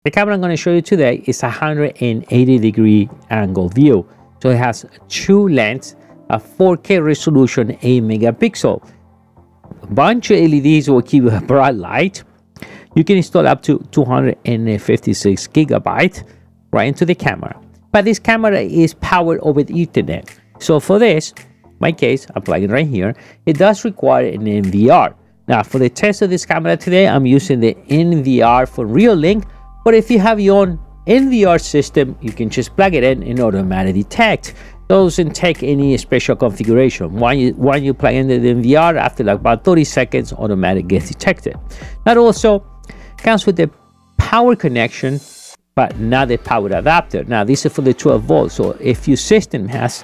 The camera I'm going to show you today is a 180-degree angle view. So it has 2 lenses, a 4K resolution, 8 megapixel. A bunch of LEDs will give you a bright light. You can install up to 256 gigabytes right into the camera. But this camera is powered over the Ethernet. So for this, my case, I'm plugging right here, it does require an NVR. Now for the test of this camera today, I'm using the NVR for REOLINK. But if you have your own NVR system, you can just plug it in and automatically detect. Doesn't take any special configuration. When you plug in the NVR, after like about 30 seconds, automatically gets detected. That also comes with the power connection, but not the power adapter. Now this is for the 12 volts. So if your system has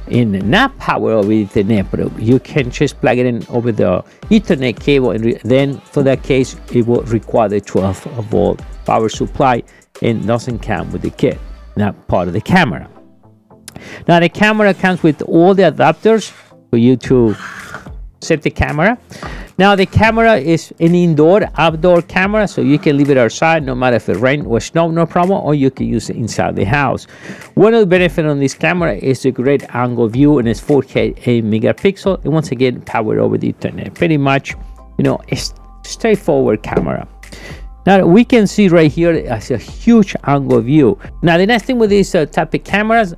not power over Ethernet, but you can just plug it in over the Ethernet cable, and then for that case, it will require the 12 volt power supply and doesn't come with the kit, not part of the camera. Now the camera comes with all the adapters for you to set the camera. Now the camera is an outdoor camera, so you can leave it outside no matter if it rains or snow, no problem, or you can use it inside the house. One of the benefits on this camera is a great angle view, and it's 4K 8 megapixel, and once again powered over the Ethernet. Pretty much, you know, a straightforward camera. Now we can see right here as a huge angle view. Now the next thing with these type of cameras,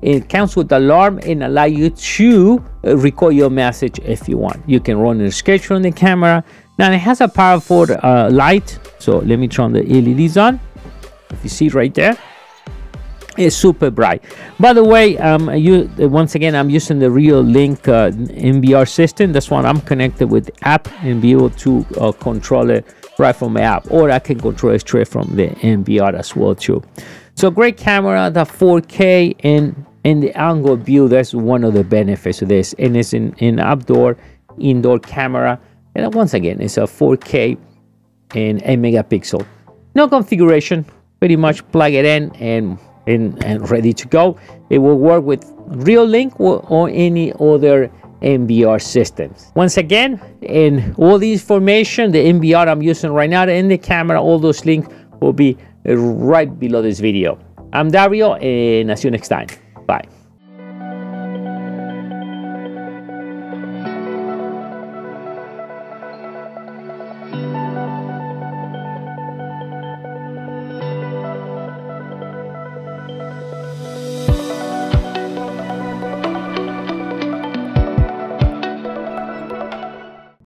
it comes with alarm and allow you to record your message if you want. You can run a schedule on the camera. Now it has a powerful light. So let me turn the LEDs on. If you see right there, it's super bright. By the way, once again, I'm using the REOLINK NVR system. That's one I'm connected with the app and be able to control it right from my app, or I can control it straight from the NVR as well too. So great camera, the 4K and the angle view. That's one of the benefits of this, and it's in outdoor, indoor camera. And once again, it's a 4K and 8 megapixel. No configuration, pretty much plug it in and ready to go. It will work with REOLINK or any other NVR systems. Once again, in all the information, the NVR I'm using right now in the camera, all those links will be right below this video. I'm Dario, and I'll see you next time. Bye.